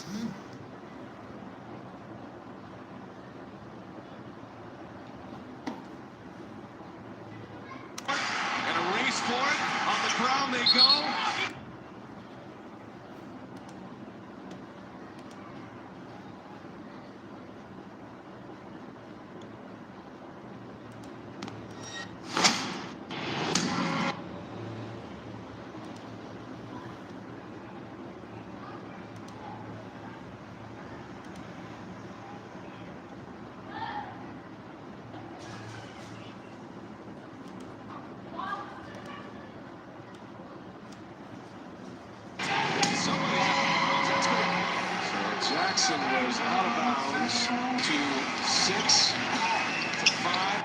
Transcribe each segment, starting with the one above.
And a race for it. On the ground they go. Jackson was out of bounds to 6 to 5.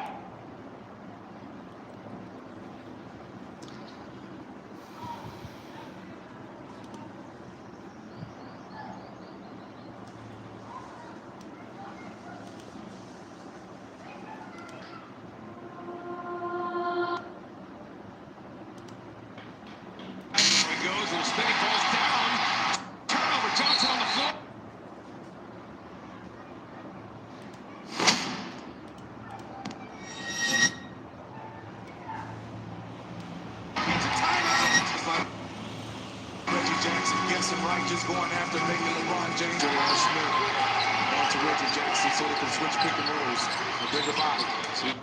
There he goes, and spinning falls down. Turnover, Johnson on the floor. Right, just going after making LeBron James. J.R. Smith on to Reggie Jackson so they can switch pick and rolls. A bigger body. See?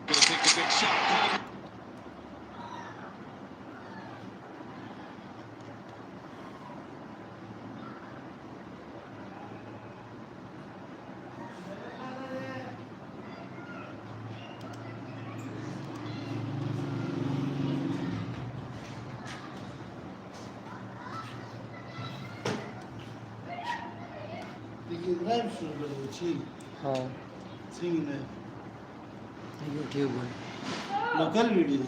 Gonna take the big shot. Live show हाँ singing YouTube local video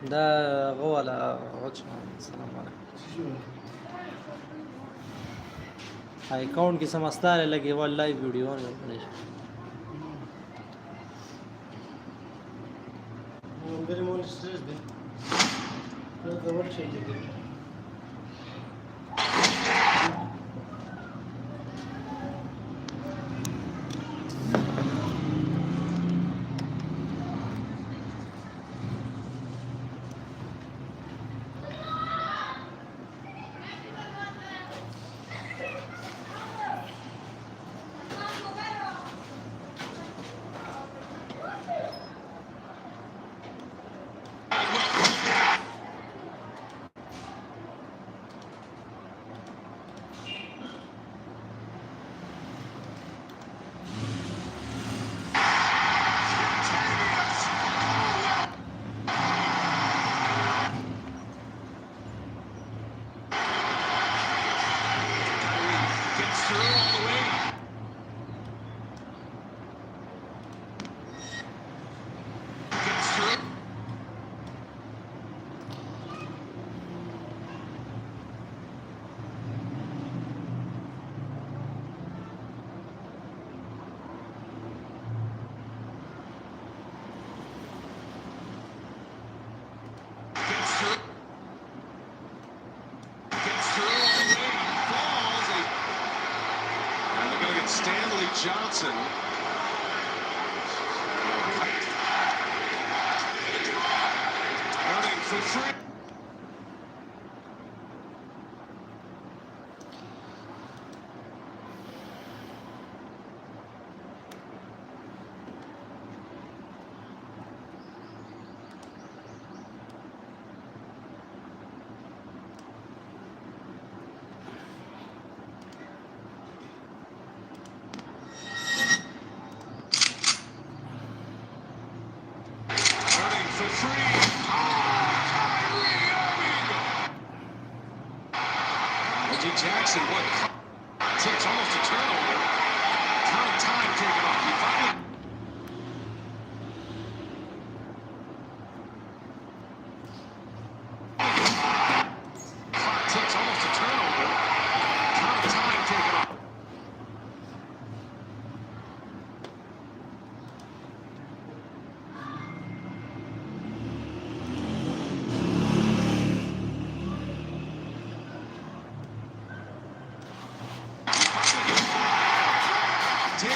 ده هو على واتش السلام عليكم هاي account की समझता है लगे वो live video और very more stress there the what change Stanley Johnson. Running for free. Reggie Jackson, what? Takes almost a turnover. Time taken off. He finally. Takes almost a turnover. Time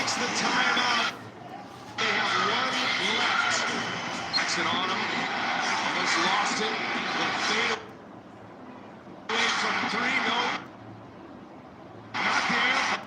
takes the timeout. They have one left. Jackson on him. Almost lost it. The fade away from three. No. Not there.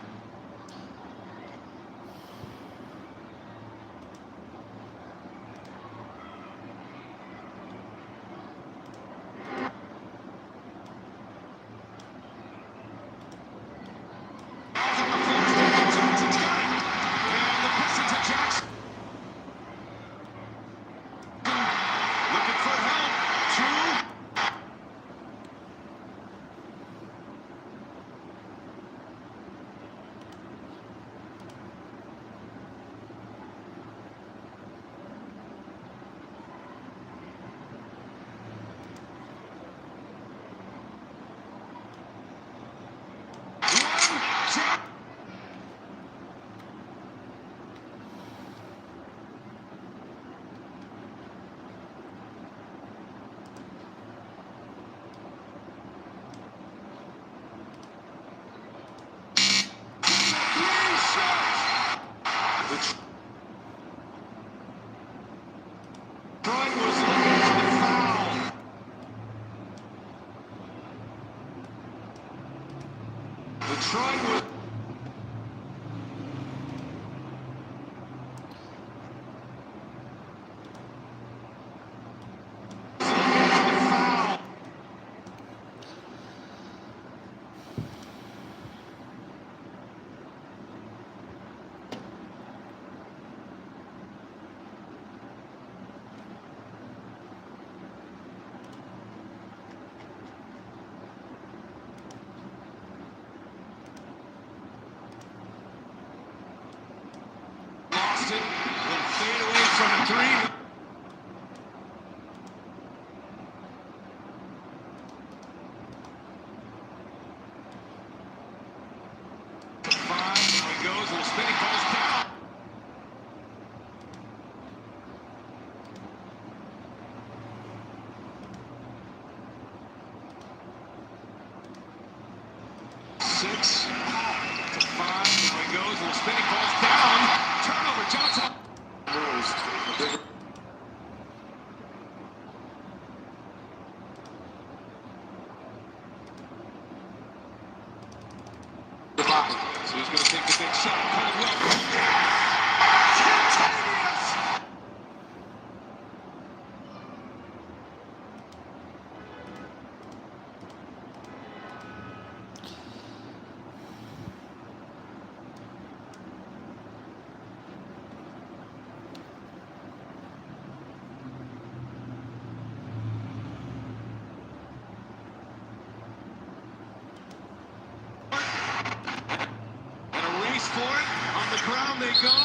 Detroit was looking for the foul. Detroit was lost it. Then fade away from three. Five. Now he goes and the spinning falls down. Six to five. Now he goes and the spinning falls down. Turnover. Johnson. Moves. So he's going to take the big shot. Caldwell. Instantaneous. For it. On the ground they go.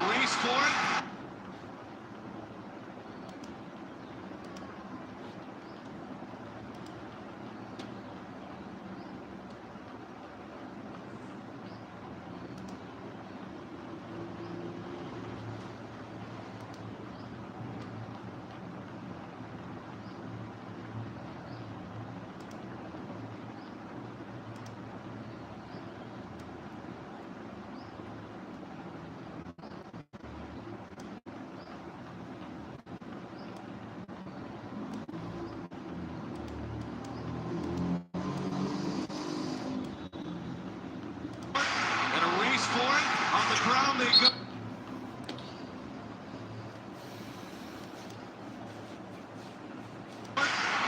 Race for it. for it. On the ground they go.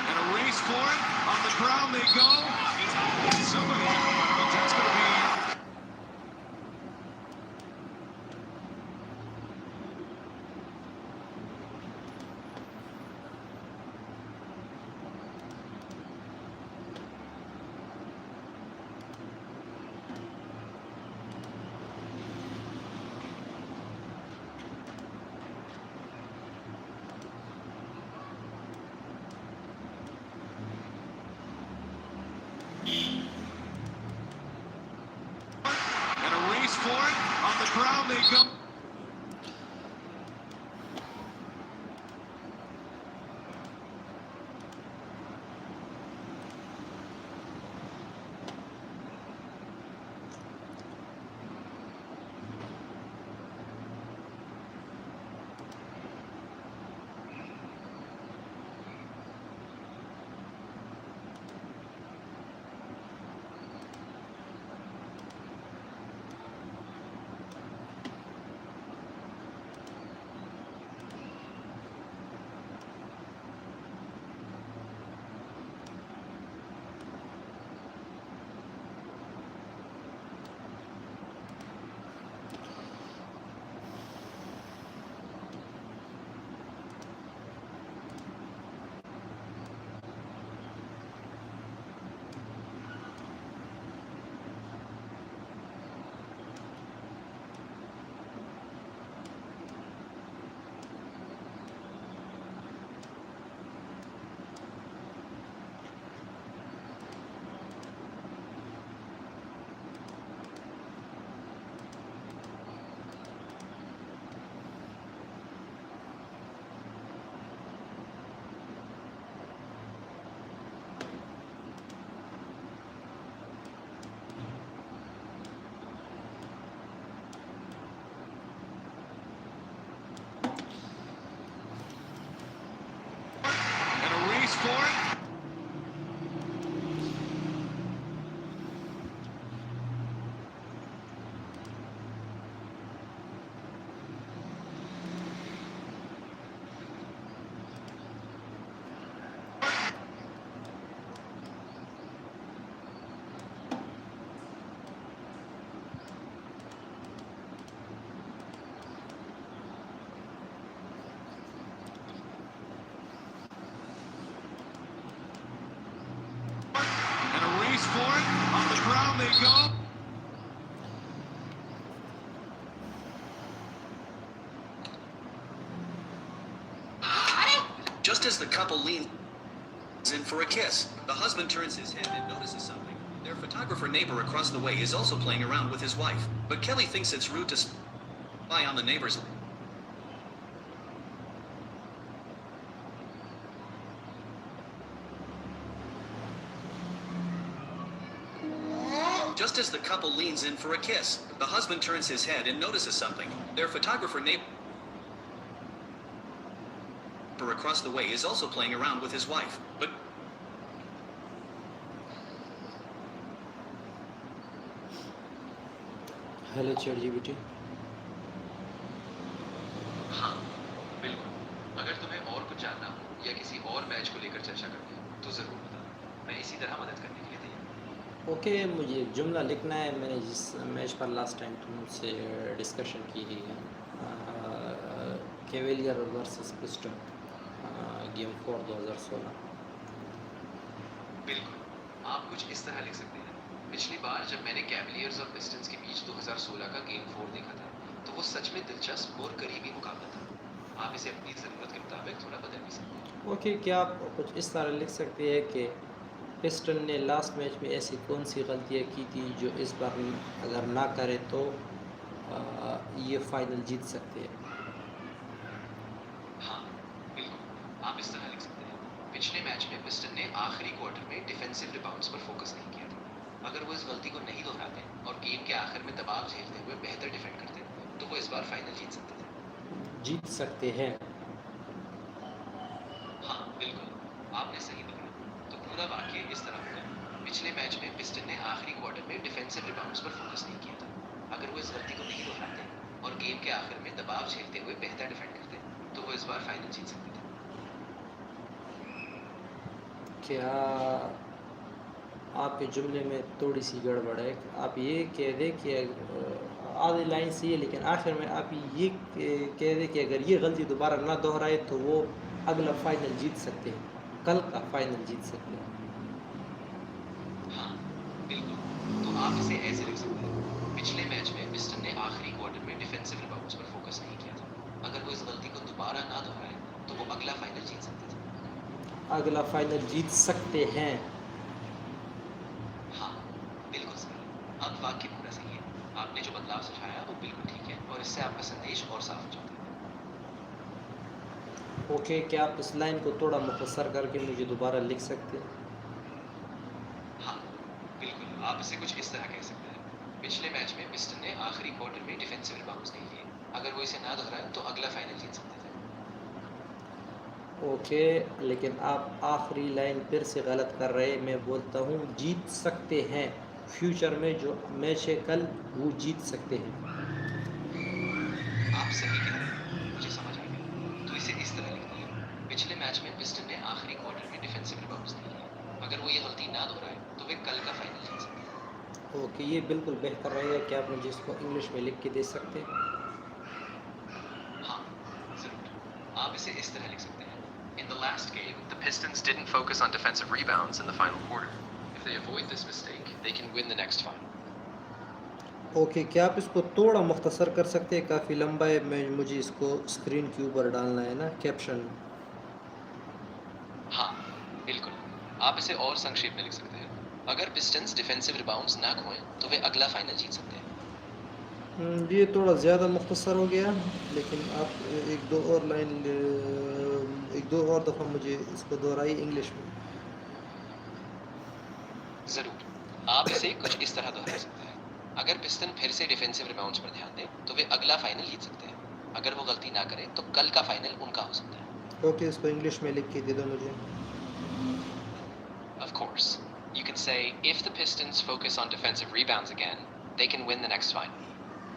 And a race for it. On the ground they go. Somebody, that's going to be. And a race for it. On the ground they go. And a race for it. And a race for it. On the ground they go. Just as the couple leans in for a kiss, the husband turns his head and notices something. Their photographer neighbor across the way is also playing around with his wife, but Kelly thinks it's rude to spy on the neighbor's. Just as the couple leans in for a kiss, the husband turns his head and notices something. Their photographer neighbor across the way is also playing around with his wife, but hello chat GPT. हाँ बिल्कुल। अगर तुम्हें और कुछ जानना हो या किसी और मैच को लेकर चर्चा करनी हो तो जरूर बताना, मैं इसी तरह मदद करने के लिए तैयार हूँ। ओके, मुझे जुमला लिखना है। मैंने जिस मैच पर लास्ट टाइम तुमसे डिस्कशन की है, कैवेलियर वर्सेस पिस्टन, गेम 4 2016। बिल्कुल, आप कुछ इस तरह लिख सकते हैं। पिछली बार जब मैंने कैवलियर्स और पिस्टन्स के बीच 2016 का गेम 4 देखा था तो वो सच में दिलचस्प और करीबी मुकाबला था। आप इसे अपनी ज़रूरत के मुताबिक थोड़ा बदल भी सकते हैं। ओके, क्या आप कुछ इस तरह लिख सकते हैं कि पिस्टन ने लास्ट मैच में ऐसी कौन सी गलतियाँ की थी जो इस बार अगर ना करे तो ये फाइनल जीत सकते हैं। हाँ बिल्कुल, आप इस तरह लिख सकते हैं। पिछले मैच में पिस्टन ने आखिरी क्वार्टर में डिफेंसिव रिबाउंड्स पर फोकस नहीं किया था। अगर वो इस गलती को नहीं दोहराते और गेम के आखिर में दबाव झेलते हुए बेहतर डिफेंड करते तो वो इस बार फाइनल जीत सकते थे। जीत सकते हैं। हाँ बिल्कुल, आपने सही पकड़ा। तो पूरा वाक्य इस तरह होगा। पिछले मैच में पिस्टन ने आखिरी क्वार्टर में डिफेंसिव रिबाउंड्स पर फोकस नहीं किया था। अगर वो इस गलती को नहीं दोहराते और गेम के आखिर में दबाव झेलते हुए बेहतर डिफेंड करते तो वो इस बार फाइनल जीत सकते थे। क्या आपके जुमले में थोड़ी सी गड़बड़ है? आप ये कह दें कि आधी लाइन सही है, लेकिन आखिर में आप ये कह दें कि अगर ये गलती दोबारा ना दोहराए तो वो अगला फाइनल जीत सकते हैं, कल का फाइनल जीत सकते हैं। हाँ बिल्कुल, तो आप इसे ऐसे लिख सकते हैं, पिछले मैच में पिस्टन ने आखिरी क्वार्टर में डिफेंसिव रिबाउंड्स पर फोकस नहीं किया था। अगर वो इस गलती को दोबारा ना दोहराए तो वो अगला फाइनल जीत सकते थे। अगला फाइनल जीत सकते हैं। हाँ बिल्कुल सही। अब वाक्य पूरा सही है। आपने जो बदलाव सुझाया वो बिल्कुल ठीक है और इससे आपका संदेश और साफ हो जाता है। ओके, क्या आप इस लाइन को थोड़ा मुख्तसर करके मुझे दोबारा लिख सकते हैं? हाँ बिल्कुल, आप इसे कुछ इस तरह कह सकते हैं, पिछले मैच में पिस्टन ने आखिरी क्वार्टर में डिफेंसिव रिबाउंड्स नहीं लिए। अगर वो इसे ना दोहराए तो अगला फाइनल जीत सकते थे। ओके, लेकिन आप आखिरी लाइन फिर से गलत कर रहे हैं। मैं बोलता हूँ जीत सकते हैं, फ्यूचर में जो मैच है कल वो जीत सकते हैं। आप सही कह रहे हैं, मुझे समझ आ गया। तो इसे इस तरह लिखते हैं, पिछले मैच में पिस्टन ने आखिरी क्वार्टर में डिफेंसिव रिबाउंड्स नहीं लिए। अगर वो ये गलती ना दोहराए तो वे कल का फाइनल जीत सकते हैं। ओके, ये बिल्कुल बेहतर रहेगा। क्या आप मुझे इसको इंग्लिश में लिख के दे सकते हैं? हाँ जरूर, आप इसे इस तरह लिख सकते हैं, In the last game, the Pistons didn't focus on defensive rebounds in the final quarter. If they avoid this mistake, they can win the next final. Okay, क्या आप इसको थोड़ा मुख्तसर कर सकते हैं? काफ़ी लंबा है, मुझे इसको स्क्रीन के ऊपर डालना है ना, कैप्शन। हाँ बिल्कुल, आप इसे और संक्षेप में लिख सकते हैं, अगर पिस्टन्स डिफेंसिव रिबाउंड्स ना खोएं तो वे अगला फाइनल जीत सकते हैं। ये थोड़ा ज़्यादा मुख्तसर हो गया, लेकिन आप एक दो और दफ़ा मुझे इसको दोहराइए इंग्लिश में। जरूर, आप इसे कुछ इस तरह दोहरा सकते हैं, अगर पिस्टन फिर से डिफेंसिव रिबाउंड्स पर ध्यान दें तो वे अगला फाइनल जीत सकते हैं। अगर वो गलती ना करें तो कल का फाइनल उनका हो सकता है। ओके, इसको इंग्लिश में लिख के दे दो मुझे। Of course, you can say, if the Pistons focus on defensive rebounds again, they can win the next final.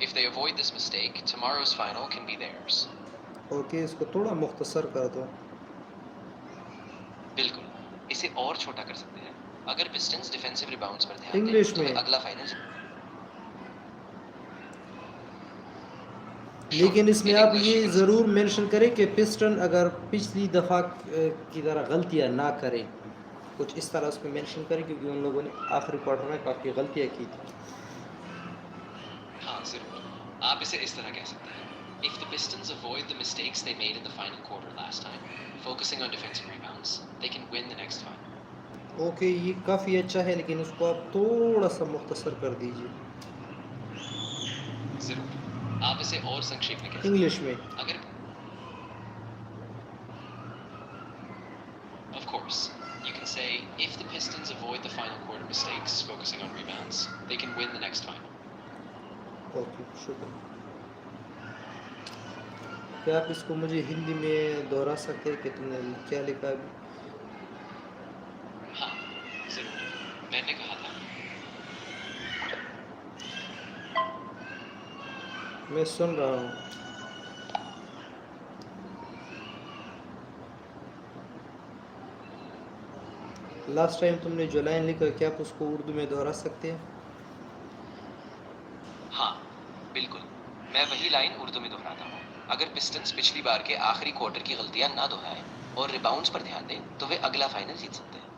If they avoid this mistake, tomorrow's final can be theirs. Okay, इसको थोड़ा मुख्तसर कर दो। बिल्कुल, इसे और छोटा कर सकते हैं, अगर पिस्टन्स डिफेंसिव रिबाउंड्स पर ध्यान इंग्लिश दें तो वे में। अगला फाइनल लेकिन इसमें आप ये ज़रूर मेंशन करें कि पिस्टन अगर पिछली दफ़ा की तरह गलतियां ना करें, कुछ इस तरह उसमें मेंशन करें, क्योंकि उन लोगों ने आखिरी क्वार्टर में काफ़ी गलतियां की थी। हाँ जरूर, आप इसे इस तरह कह सकते हैं, if the Pistons avoid the mistakes they made in the final quarter last time, focusing on defensive rebounds, they can win the next final. Okay, ये काफ़ी अच्छा है, लेकिन उसको आप थोड़ा सा मुख्तसर कर दीजिए जरूर, आप इसे और संक्षेप में कह सकते इंग्लिश में। हैं, अगर Of course, you can say, if the Pistons avoid the final quarter mistakes, focusing on rebounds, they can win the next final. Okay, शुक्रिया। क्या आप इसको मुझे हिंदी में दोहरा सकते हैं कि तुमने क्या लिखा है? हाँ जरूर, मैंने कहा था, मैं सुन रहा हूँ। लास्ट टाइम तुमने जो लाइन लिखा, क्या आप उसको उर्दू में दोहरा सकते हैं? हाँ बिल्कुल, मैं वही लाइन उर्दू में दोहराता हूँ, अगर पिस्टन्स पिछली बार के आखिरी क्वार्टर की गलतियां ना दोहराएं और रिबाउंड्स पर ध्यान दें तो वे अगला फाइनल जीत सकते हैं।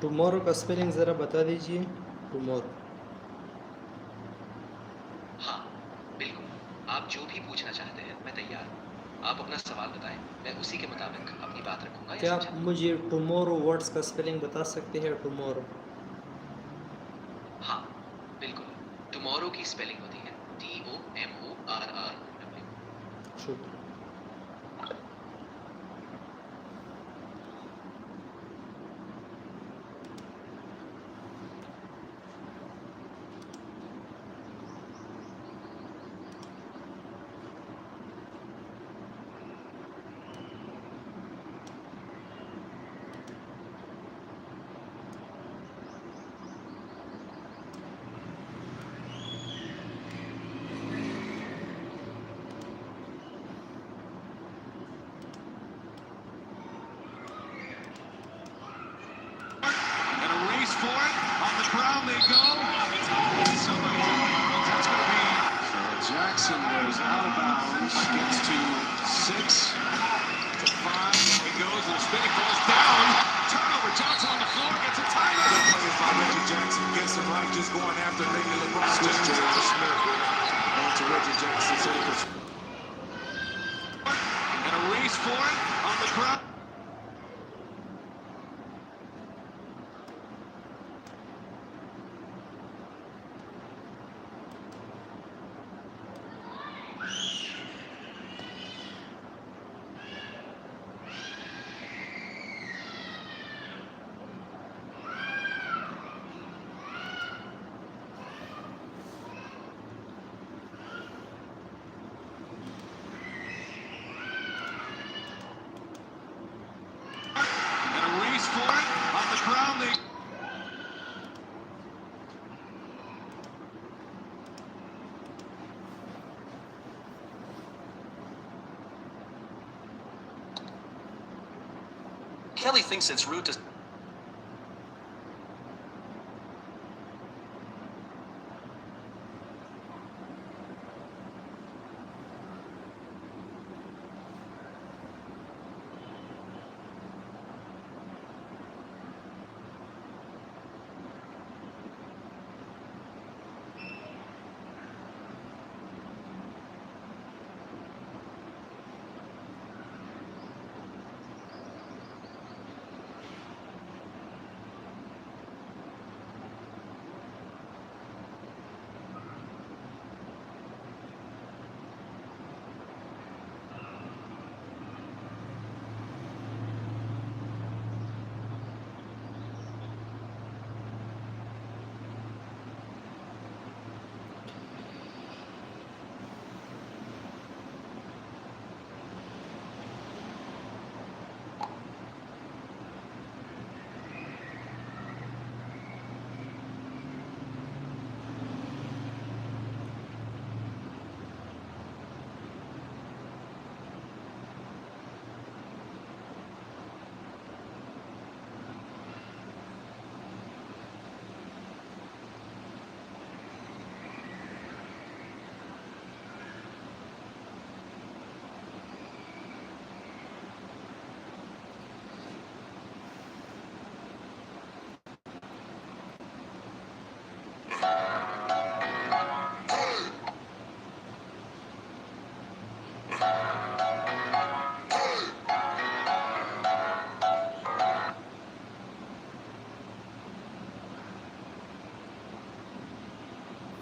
टुमारो का स्पेलिंग ज़रा बता दीजिए। टुमारो। हाँ, बिल्कुल। आप जो भी पूछना चाहते हैं, मैं तैयार हूँ। आप अपना सवाल बताएं, मैं उसी के मुताबिक अपनी बात रखूंगा या क्या आप समझाऊंगा। मुझे टुमारो वर्ड्स का स्पेलिंग बता सकते हैं? टुमारो। हाँ, बिल्कुल। टुमारो की स्पेलिंग होती है TOMORROW। शुक्रिया। And a race for it. On the ground they go. Somebody, that's going to be. So Jackson goes out of bounds, gets to 6, to 5. He goes, and spinning falls down. Turnover. Johnson on the floor, gets a tight end. Good play by Reggie Jackson. Gets him right, just going after maybe LeBron James. Smith. On to Reggie Jackson. And a race for it on the ground. And a race for it on the ground. They Kelly thinks it's rude to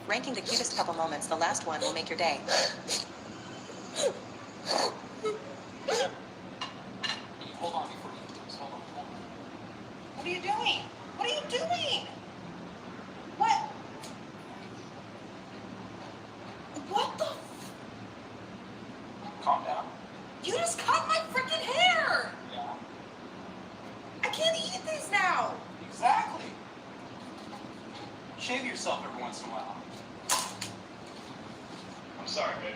Ranking the cutest couple moments, the last one will make your day. Hold on before you do this. Hold on. What are you doing? What are you doing? What? What the? Calm down. You just cut my freaking hair! Yeah. I can't eat these now! Exactly. Shave yourself every once in a while. I'm sorry, babe.